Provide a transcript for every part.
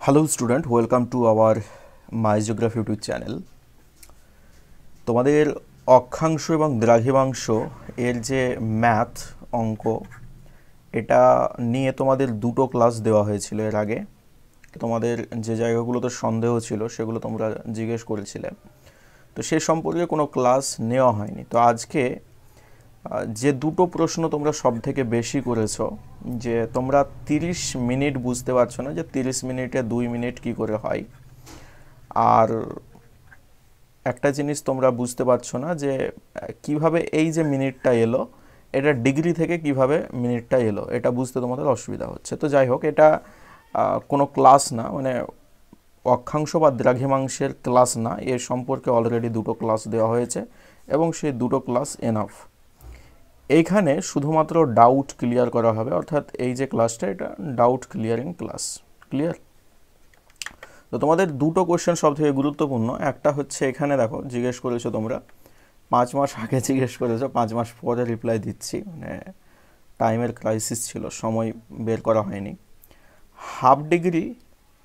Hello student, welcome to our my geography YouTube channel. তোমাদের অক্ষাংশ এবং দ্রাঘিমাংশ এর যে ম্যাথ অঙ্ক, এটা নিয়ে তোমাদের দুটো ক্লাস দেওয়া হয়েছিল এর আগে। তোমাদের যে জায়গাগুলোতে সন্দেহ ছিল সেগুলো তোমরা জিজ্ঞেস করেছিলে, তো সে সম্পর্কে কোনো ক্লাস নেওয়া হয়নি। তো আজকে যে দুটো প্রশ্ন তোমরা সব থেকে বেশি করেছো, যে তোমরা 30 মিনিট বুঝতে পারছো না যে 30 মিনিটে 2 মিনিট কি করে হয়, আর একটা জিনিস তোমরা বুঝতে পারছো না যে কিভাবে এই যে মিনিটটা এলো, এটা ডিগ্রি থেকে কিভাবে মিনিটটা এলো, এটা বুঝতে তোমাদের অসুবিধা হচ্ছে। তো যাই হোক, এটা কোনো ক্লাস না, মানে অক্ষাংশ বা দ্রাঘিমাংশের ক্লাস না, এর সম্পর্কে অলরেডি দুটো ক্লাস দেওয়া হয়েছে এবং সেই দুটো ক্লাস এনাফ। এইখানে শুধুমাত্র ডাউট ক্লিয়ার করা হবে, অর্থাৎ এই যে ক্লাসটা, এটা ডাউট ক্লিয়ারিং ক্লাস। ক্লিয়ার? তো তোমাদের দুটো কোশ্চেন সব থেকে গুরুত্বপূর্ণ। একটা হচ্ছে এখানে দেখো, জিজ্ঞেস করেছো তোমরা 5 মাস আগে জিজ্ঞেস করেছো, 5 মাস পরে রিপ্লাই দিচ্ছি, মানে টাইমের ক্রাইসিস ছিল, সময় বের করা হয়নি। হাফ ডিগ্রি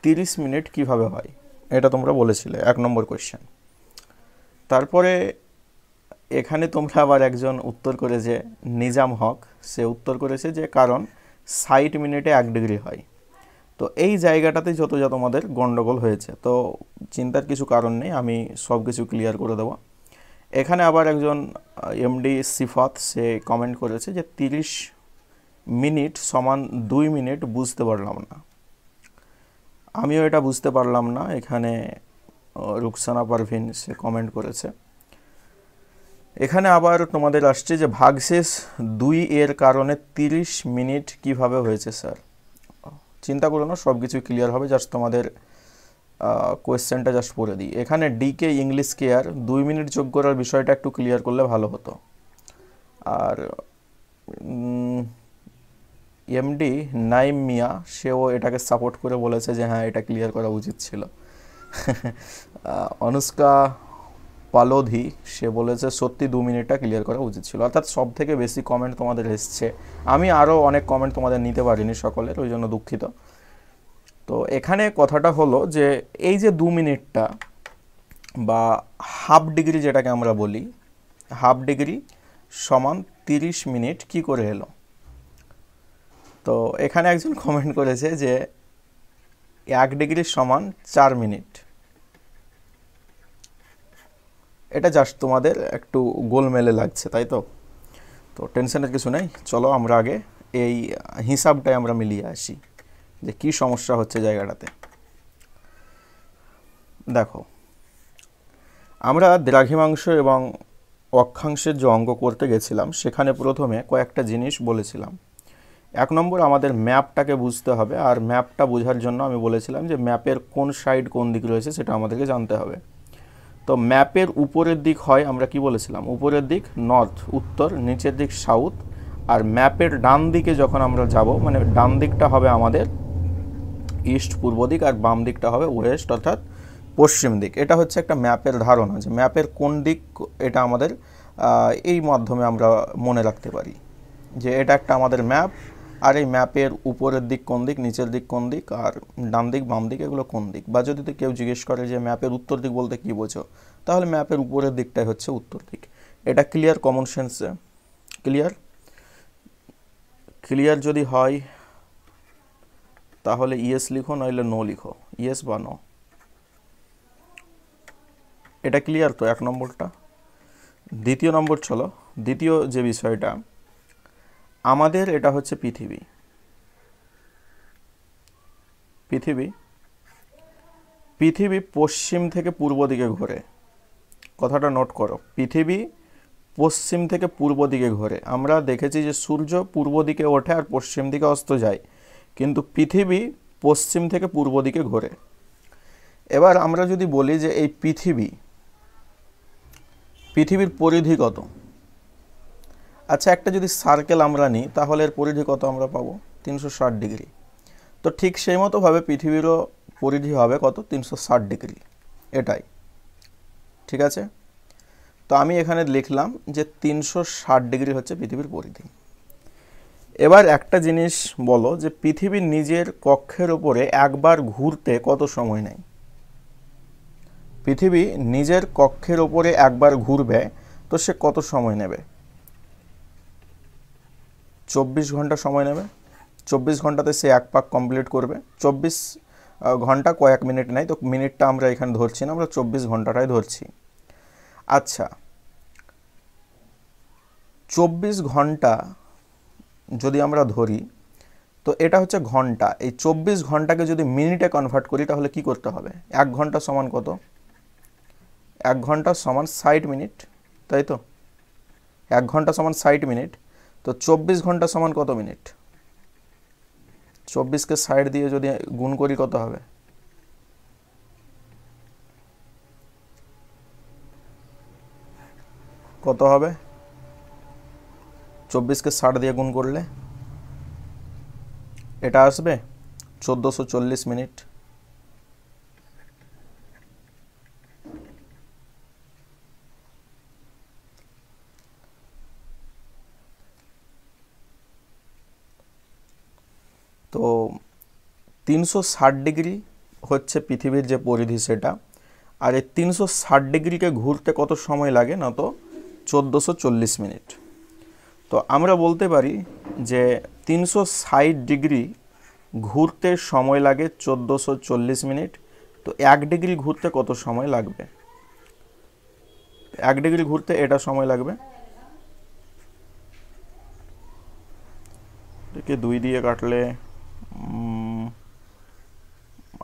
30 মিনিট কিভাবে হয়, এটা তোমরা বলেছিলে, 1 নম্বর কোশ্চেন। তারপরে এখানে তোমরা আবার একজন উত্তর করেছে, নিজাম হক, সে উত্তর করেছে যে কারণ 60 মিনিটে 1 ডিগ্রি হয়। তো এই জায়গাটাতে যত যা তোমাদের গন্ডগোল হয়েছে, তো চিন্তার কিছু কারণ নেই, আমি সব কিছু ক্লিয়ার করে দেবো। এখানে আবার একজন এমডি সিফাত, সে কমেন্ট করেছে যে 30 মিনিট সমান 2 মিনিট বুঝতে পারলাম না। আমিও এটা বুঝতে পারলাম না। এখানে রুকসানা পারভিন সে কমেন্ট করেছে। এখানে আবার তোমাদের আসছে যে ভাগশেষ 2 এর কারণে 30 মিনিট কিভাবে হয়েছে স্যার। চিন্তা করো না, সব কিছু ক্লিয়ার হবে, জাস্ট তোমাদের কোয়েশ্চেনটা জাস্ট পড়ে দিই। এখানে ডিকে ইংলিশ কেয়ার 2 মিনিট যোগ করার বিষয়টা একটু ক্লিয়ার করলে ভালো হতো। আর এমডি নাইম মিয়া, সেও এটাকে সাপোর্ট করে বলেছে যে হ্যাঁ, এটা ক্লিয়ার করা উচিত ছিল। অনুষ্কা পালোধি, সে বলেছে সত্যি 2 মিনিটটা ক্লিয়ার করা উচিত ছিল। অর্থাৎ সব থেকে বেশি কমেন্ট তোমাদের এসছে। আমি আরও অনেক কমেন্ট তোমাদের নিতে পারিনি সকলের, ওই জন্য দুঃখিত। তো এখানে কথাটা হলো যে এই যে 2 মিনিটটা বা হাফ ডিগ্রি যেটাকে আমরা বলি, হাফ ডিগ্রি সমান 30 মিনিট কি করে এলো। তো এখানে একজন কমেন্ট করেছে যে 1 ডিগ্রি সমান 4 মিনিট। এটা জাস্ট তোমাদের একটু গোলমেলে লাগছে, তাই তো? তো টেনশনের কিছু নেই, চলো আমরা আগে এই হিসাবটাই আমরা মিলিয়ে আসি যে কি সমস্যা হচ্ছে জায়গাটাতে। দেখো, আমরা দ্রাঘিমাংশ এবং অক্ষাংশের যে অঙ্ক করতে গেছিলাম, সেখানে প্রথমে কয়েকটা জিনিস বলেছিলাম। 1 নম্বর, আমাদের ম্যাপটাকে বুঝতে হবে, আর ম্যাপটা বোঝার জন্য আমি বলেছিলাম যে ম্যাপের কোন সাইড কোন দিক রয়েছে সেটা আমাদেরকে জানতে হবে। তো ম্যাপের উপরের দিক হয়, আমরা কি বলেছিলাম, উপরের দিক নর্থ উত্তর, নিচের দিক সাউথ। আর ম্যাপের ডান দিকে যখন আমরা যাব, মানে ডান দিকটা হবে আমাদের ইস্ট পূর্ব দিক, আর বাম দিকটা হবে ওয়েস্ট অর্থাৎ পশ্চিম দিক। এটা হচ্ছে একটা ম্যাপের ধারণা, যে ম্যাপের কোন দিক, এটা আমাদের এই মাধ্যমে আমরা মনে রাখতে পারি যে এটা একটা আমাদের ম্যাপ, আর এই ম্যাপের উপরের দিক কোন দিক, নিচের দিক কোন দিক, আর ডান দিক বাম দিক এগুলো কোন দিক। বা যদি কেউ জিজ্ঞেস করে যে ম্যাপের উত্তর দিক বলতে কী বোঝো, তাহলে ম্যাপের উপরের দিকটাই হচ্ছে উত্তর দিক। এটা ক্লিয়ার? কমন সেন্সে ক্লিয়ার? ক্লিয়ার যদি হয় তাহলে ইয়েস লিখো, নইলে নো লিখো, ইয়েস বা নো। এটা ক্লিয়ার তো 1 নম্বরটা। দ্বিতীয় নম্বর, চলো দ্বিতীয় যে বিষয়টা, আমাদের এটা হচ্ছে পৃথিবী। পৃথিবী পৃথিবী পশ্চিম থেকে পূর্ব দিকে ঘোরে। কথাটা নোট করো, পৃথিবী পশ্চিম থেকে পূর্ব দিকে ঘোরে। আমরা দেখেছি যে সূর্য পূর্ব দিকে ওঠে আর পশ্চিম দিকে অস্ত যায়, কিন্তু পৃথিবী পশ্চিম থেকে পূর্ব দিকে ঘোরে। এবার আমরা যদি বলি যে এই পৃথিবীর পরিধি কত, আচ্ছা একটা যদি সার্কেল আমরা নিই, তাহলে এর পরিধি কত আমরা পাবো? 360 ডিগ্রি। তো ঠিক সেই মতোভাবে পৃথিবীরও পরিধি হবে কত? 360 ডিগ্রি। এটাই ঠিক আছে। তো আমি এখানে লিখলাম যে 360 ডিগ্রি হচ্ছে পৃথিবীর পরিধি। এবার একটা জিনিস বলো যে পৃথিবীর নিজের কক্ষের উপরে একবার ঘুরতে কত সময় নেয়? পৃথিবী নিজের কক্ষের উপরে একবার ঘুরবে তো সে কত সময় নেবে? 24 ঘন্টা সময় নেবে। 24 ঘন্টাতে সে এক পাক কমপ্লিট করবে। 24 ঘন্টা কয়েক মিনিট নেয়, তো মিনিটটা আমরা এখানে ধরছি না, আমরা 24 ঘন্টাটাই ধরছি। আচ্ছা, 24 ঘন্টা যদি আমরা ধরি তো এটা হচ্ছে ঘন্টা। এই 24 ঘন্টাকে যদি মিনিটে কনভার্ট করি তাহলে কি করতে হবে? 1 ঘন্টা সমান কত? 1 ঘন্টা সমান 60 মিনিট, তাই তো? 1 ঘন্টা সমান 60 মিনিট। তো 24 ঘন্টা সমান কত মিনিট? 24কে 60 দিয়ে যদি গুণ করি কত হবে? কত হবে? 24কে 60 দিয়ে গুণ করলে এটা আসবে 1440 মিনিট। তো 360 ডিগ্রি হচ্ছে পৃথিবীর যে পরিধি সেটা, আর এই 360 ডিগ্রিকে ঘুরতে কত সময় লাগে না তো 1440 মিনিট। তো আমরা বলতে পারি যে 360 ডিগ্রি ঘুরতে সময় লাগে 1440 মিনিট। তো 1 ডিগ্রি ঘুরতে কত সময় লাগবে? 1 ডিগ্রি ঘুরতে এটা সময় লাগবে, এটাকে 2 দিয়ে কাটলে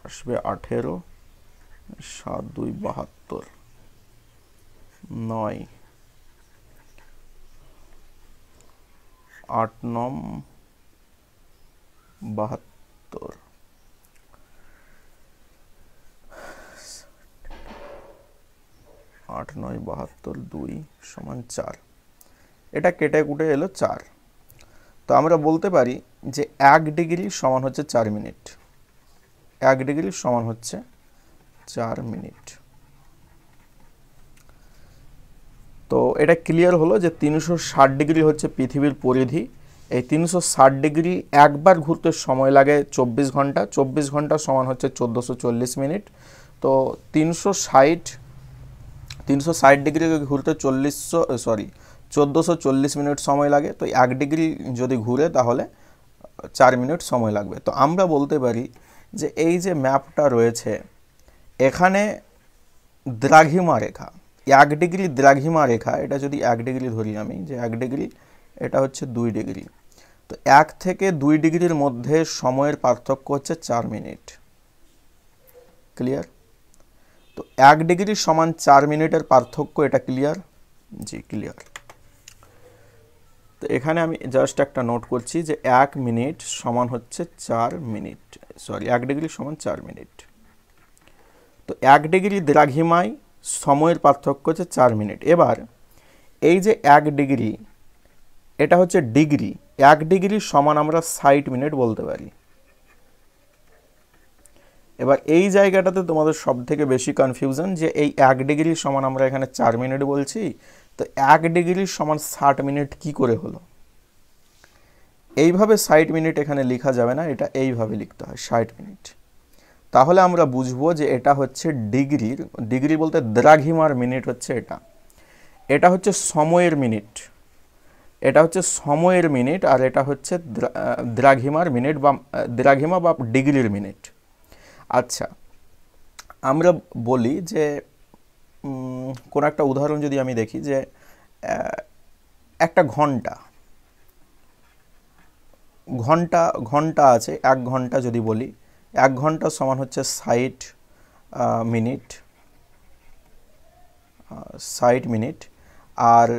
আসবে 18, 7 2 72, 9 8 9 72, 8 9 72, 2 সমান 4। এটা কেটে কুটে এলো 4। তো আমরা বলতে পারি যে 1 ডিগ্রি সমান হচ্ছে 4 মিনিট। 1 ডিগ্রি সমান হচ্ছে 4 মিনিট। তো এটা ক্লিয়ার হলো যে 360 ডিগ্রি হচ্ছে পৃথিবীর পরিধি। এই 360 ডিগ্রি একবার ঘুরতে সময় লাগে 24 ঘন্টা। 24 ঘন্টা সমান হচ্ছে 1440 মিনিট। তো 360 ডিগ্রি ঘুরতে 1440 মিনিট সময় লাগে। তো 1 ডিগ্রি যদি ঘুরে তাহলে 4 মিনিট সময় লাগবে। তো আমরা বলতে পারি যে এই যে ম্যাপটা রয়েছে এখানে দ্রাঘিমা রেখা, 1 ডিগ্রি দ্রাঘিমা রেখা, এটা যদি 1 ডিগ্রি ধরি আমি, যে 1 ডিগ্রি, এটা হচ্ছে 2 ডিগ্রি। তো 1 থেকে 2 ডিগ্রির মধ্যে সময়ের পার্থক্য হচ্ছে 4 মিনিট। ক্লিয়ার? তো 1 ডিগ্রি সমান 4 মিনিটের পার্থক্য, এটা ক্লিয়ার? জি ক্লিয়ার। তো এখানে আমি জাস্ট একটা নোট করছি যে 1 মিনিট সমান হচ্ছে 4 মিনিট, সরি 1 ডিগ্রি সমান 4 মিনিট। তো 1 ডিগ্রি দ্রাঘিমায় সময়ের পার্থক্য হচ্ছে 4 মিনিট। এবার এই যে 1 ডিগ্রি, এটা হচ্ছে ডিগ্রি, 1 ডিগ্রি সমান আমরা 60 মিনিট বলতে পারি। এবার এই জায়গাটাতে তোমাদের সব থেকে বেশি কনফিউশন যে এই 1 ডিগ্রি সমান আমরা এখানে 4 মিনিট বলছি, তো 1 ডিগ্রি সমান 60 মিনিট কি করে হলো? এইভাবে 60 মিনিট এখানে লেখা যাবে না, এটা এইভাবে লিখতে হয় 60 মিনিট। তাহলে আমরা বুঝবো যে এটা হচ্ছে ডিগ্রি বলতে দ্রাঘিমার মিনিট হচ্ছে এটা, এটা হচ্ছে সময়ের মিনিট, এটা হচ্ছে সময়ের মিনিট, আর এটা হচ্ছে দ্রাঘিমার মিনিট বা দ্রাঘিমা বা ডিগ্রির মিনিট। আচ্ছা, আমরা বলি যে কোন একটা উদাহরণ যদি আমি দেখি যে একটা ঘন্টা আছে, 1 ঘন্টা যদি বলি, 1 ঘন্টা সমান হচ্ছে 60 মিনিট, 60 মিনিট, আর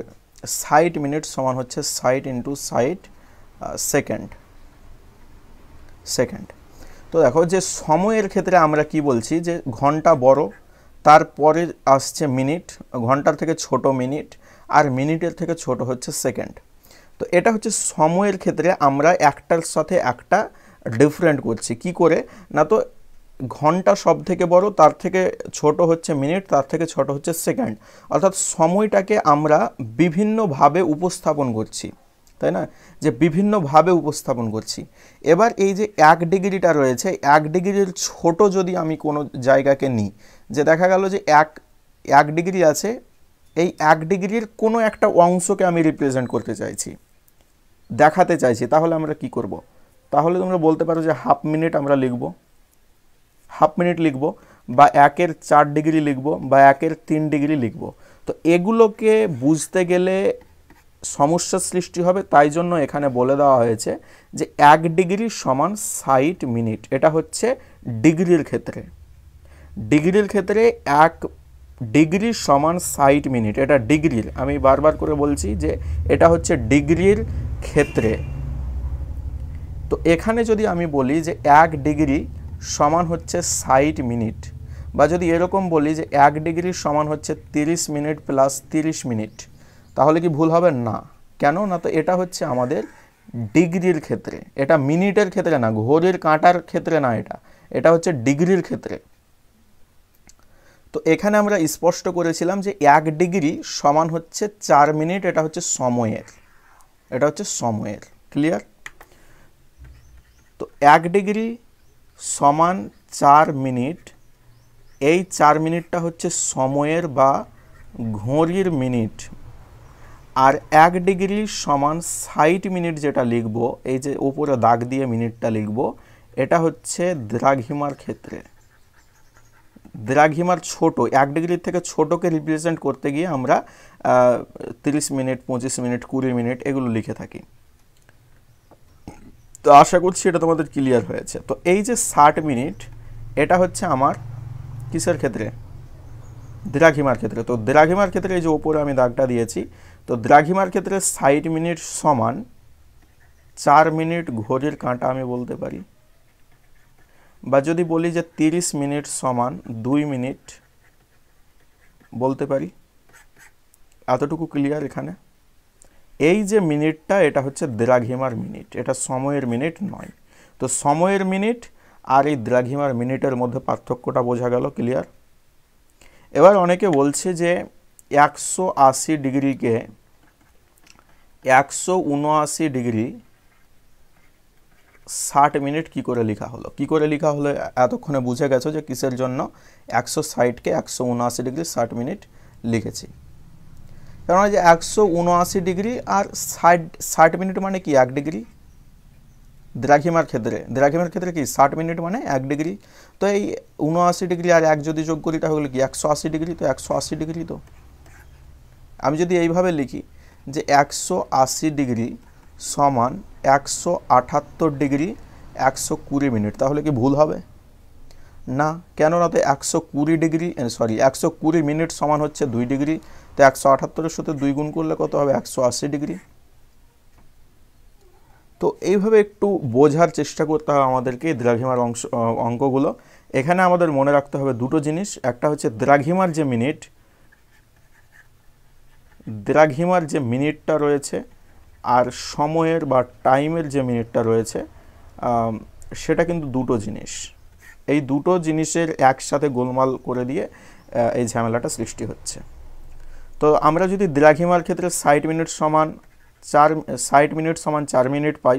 60 মিনিট সমান হচ্ছে 60 ইন্টু 60 সেকেন্ড। তো দেখো যে সময়ের ক্ষেত্রে আমরা কি বলছি যে ঘন্টা বড়, তারপরে আসছে মিনিট, ঘন্টার থেকে ছোট মিনিট, আর মিনিটের থেকে ছোট হচ্ছে সেকেন্ড। তো এটা হচ্ছে সময়ের ক্ষেত্রে আমরা একটার সাথে একটা ডিফারেন্ট করছি কি করে না, তো ঘন্টা সব থেকে বড়, তার থেকে ছোট হচ্ছে মিনিট, তার থেকে ছোট হচ্ছে সেকেন্ড, অর্থাৎ সময়টাকে আমরা বিভিন্নভাবে উপস্থাপন করছি। তাই না, যে বিভিন্নভাবে উপস্থাপন করছি। এবার এই যে 1 ডিগ্রিটা রয়েছে, 1 ডিগ্রির ছোট যদি আমি কোনো জায়গাকে নিই, যে দেখা গেল যে এক ডিগ্রি আছে, এই 1 ডিগ্রির কোনো একটা অংশকে আমি রিপ্রেজেন্ট করতে চাইছি, দেখাতে চাইছি, তাহলে আমরা কি করব? তাহলে তোমরা বলতে পারো যে হাফ মিনিট আমরা লিখব, হাফ মিনিট লিখব, বা 1-এর 4 ডিগ্রি লিখব, বা 1-এর 3 ডিগ্রি লিখব। তো এগুলোকে বুঝতে গেলে সমস্যার সৃষ্টি হবে, তাই জন্য এখানে বলে দেওয়া হয়েছে যে 1 ডিগ্রি সমান 60 মিনিট। এটা হচ্ছে ডিগ্রির ক্ষেত্রে, ডিগ্রির ক্ষেত্রে 1 ডিগ্রি সমান 60 মিনিট, এটা ডিগ্রির, আমি বারবার করে বলছি যে এটা হচ্ছে ডিগ্রির ক্ষেত্রে। তো এখানে যদি আমি বলি যে 1 ডিগ্রি সমান হচ্ছে 60 মিনিট, বা যদি এরকম বলি যে 1 ডিগ্রি সমান হচ্ছে 30 মিনিট প্লাস 30 মিনিট, তাহলে কি ভুল হবে? না। কেন না? তো এটা হচ্ছে আমাদের ডিগ্রির ক্ষেত্রে, এটা মিনিটের ক্ষেত্রে না, ঘড়ির কাঁটার ক্ষেত্রে না, এটা হচ্ছে ডিগ্রির ক্ষেত্রে। তো এখানে আমরা স্পষ্ট করেছিলাম যে 1 ডিগ্রি সমান হচ্ছে 4 মিনিট, এটা হচ্ছে সময়ের, এটা হচ্ছে সময়ের। ক্লিয়ার? তো 1 ডিগ্রি সমান 4 মিনিট, এই 4 মিনিটটা হচ্ছে সময়ের বা ঘড়ির মিনিট। আর 1 ডিগ্রি সমান 60 মিনিট যেটা লিখব, এই যে উপরে দাগ দিয়ে মিনিটটা লিখব, এটা হচ্ছে দ্রাঘিমার ক্ষেত্রে। দ্রাঘিমার ছোট, 1 ডিগ্রির থেকে ছোটকে রিপ্রেজেন্ট করতে গিয়ে আমরা 30 মিনিট, 25 মিনিট, 20 মিনিট এগুলো লিখে থাকি। তো আশা করছি এটা তোমাদের ক্লিয়ার হয়েছে। তো এই যে 60 মিনিট, এটা হচ্ছে আমার কিসের ক্ষেত্রে? দ্রাঘিমার ক্ষেত্রে। তো দ্রাঘিমার ক্ষেত্রে এই যে ওপরে আমি দাগটা দিয়েছি, তো দ্রাঘিমার ক্ষেত্রে 60 মিনিট সমান 4 মিনিট ঘড়ির কাঁটা আমি বলতে পারি, বা যদি বলি যে 30 মিনিট সমান 2 মিনিট বলতে পারি। এতটুকু ক্লিয়ার এখানে? এই যে মিনিটটা, এটা হচ্ছে দ্রাঘিমার মিনিট, এটা সময়ের মিনিট নয়। তো সময়ের মিনিট আর এই দ্রাঘিমার মিনিটের মধ্যে পার্থক্যটা বোঝা গেল। ক্লিয়ার? এবার অনেকে বলছে যে 180 ডিগ্রিকে 179 ডিগ্রি 60 মিনিট কি করে লেখা হলো? কি করে লেখা হলো এতক্ষণে বুঝে গেছো যে কিসের জন্য 160কে 179 ডিগ্রি 60 মিনিট লিখেছি। কারণ যে 179 ডিগ্রি আর 60 মিনিট মানে কি 1 ডিগ্রি। দ্রাঘিমার ক্ষেত্রে কি 60 মিনিট মানে 1 ডিগ্রি। তো এই 79 ডিগ্রি আর 1 যদি যোগ করি তাহলে কি 180 ডিগ্রি। তো 180 ডিগ্রি। তো আমি যদি এইভাবে লিখি যে 180 ডিগ্রি সমান 178 ডিগ্রি 120 মিনিট, তাহলে কি ভুল হবে? না। কেননা তো 120 ডিগ্রি 120 মিনিট সমান হচ্ছে 2 ডিগ্রি। তো 178-এর সাথে 2 গুণ করলে কত হবে? 180 ডিগ্রি। তো এইভাবে একটু বোঝার চেষ্টা করতে হবে আমাদেরকে দ্রাঘিমার অঙ্কগুলো। এখানে আমাদের মনে রাখতে হবে দুটো জিনিস, একটা হচ্ছে দ্রাঘিমার যে মিনিটটা রয়েছে, আর সময়ের বা টাইমের যে মিনিটটা রয়েছে, সেটা কিন্তু দুটো জিনিস। এই দুটো জিনিসের একসাথে গোলমাল করে দিয়ে এই ঝামেলাটা সৃষ্টি হচ্ছে। তো আমরা যদি দ্রাঘিমার ক্ষেত্রে 60 মিনিট সমান 4 মিনিট পাই,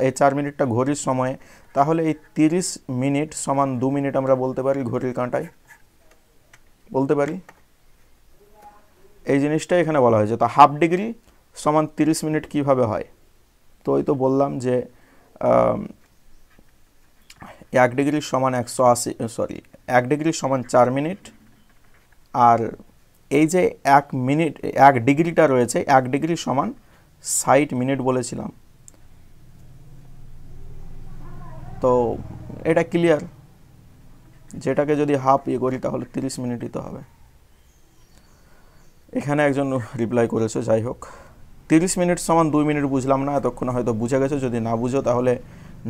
এই 4 মিনিটটা ঘড়ির সময়ে, তাহলে এই 30 মিনিট সমান 2 মিনিট আমরা বলতে পারি ঘড়ির কাঁটায়, বলতে পারি। এই জিনিসটা এখানে বলা হয়েছে। তো হাফ ডিগ্রি সমান 30 মিনিট কিভাবে হয়? তো ওই তো বললাম যে 1 ডিগ্রি সমান 1 ডিগ্রি সমান 4 মিনিট, আর এই যে 1 মিনিট 1 ডিগ্রিটা রয়েছে, 1 ডিগ্রি সমান 60 মিনিট বলেছিলাম। তো এটা ক্লিয়ার, যেটাকে যদি হাফ করি তাহলে 30 মিনিটই তো হবে। এখানে একজন রিপ্লাই করেছে, যাই হোক। 30 মিনিট সমান 2 মিনিট বুঝলাম না, এতক্ষণে হয়তো বুঝে গেছো। যদি না বুঝো তাহলে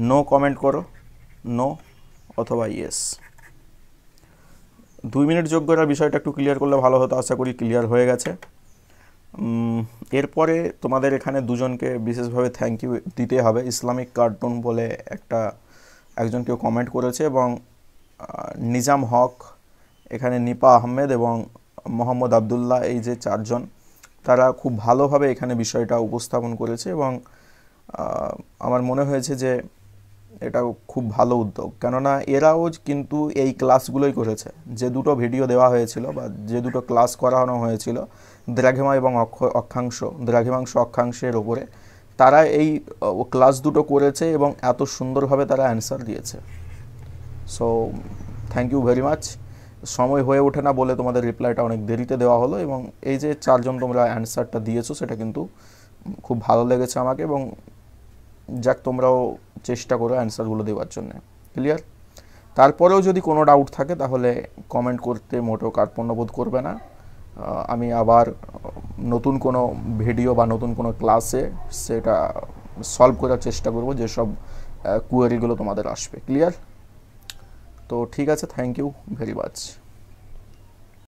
নো কমেন্ট করো, নো অথবা ইয়েস। 2 মিনিট যোগ করার বিষয়টা একটু ক্লিয়ার করলে ভালো হতো, আশা করি ক্লিয়ার হয়ে গেছে। এরপরে তোমাদের এখানে দুজনকে বিশেষভাবে থ্যাংক ইউ দিতে হবে। ইসলামিক কার্টুন বলে একজন কেউ কমেন্ট করেছে, এবং নিজাম হক, এখানে নিপা আহমেদ এবং মোহাম্মদ আবদুল্লাহ, এই যে 4জন তারা খুব ভালোভাবে এখানে বিষয়টা উপস্থাপন করেছে এবং আমার মনে হয়েছে যে এটা খুব ভালো উদ্যোগ, কেননা এরাও কিন্তু এই ক্লাসগুলোই করেছে। যে দুটো ভিডিও দেওয়া হয়েছিল বা যে দুটো ক্লাস করানো হয়েছিল দ্রাঘিমা এবং দ্রাঘিমাংশ অক্ষাংশের ওপরে, তারা এই ক্লাস দুটো করেছে এবং এত সুন্দরভাবে তারা অ্যান্সার দিয়েছে। So thank you very much. সময় হয়ে ওঠে না বলে তোমাদের রিপ্লাইটা অনেক দেরিতে দেওয়া হলো, এবং এই যে 4 জন তোমরা অ্যান্সারটা দিয়েছো সেটা কিন্তু খুব ভালো লেগেছে আমাকে, এবং যাক তোমরাও চেষ্টা করো অ্যান্সারগুলো দেওয়ার জন্য। ক্লিয়ার? তারপরেও যদি কোনো ডাউট থাকে তাহলে কমেন্ট করতে মোটেও কার্পণ্যবোধ করবে না। আমি আবার নতুন কোনো ভিডিও বা নতুন কোনো ক্লাসে সেটা সলভ করার চেষ্টা করব যেসব কোয়েরিগুলো তোমাদের আসবে। ক্লিয়ার? তো ঠিক আছে, থ্যাংক ইউ ভেরি মাচ।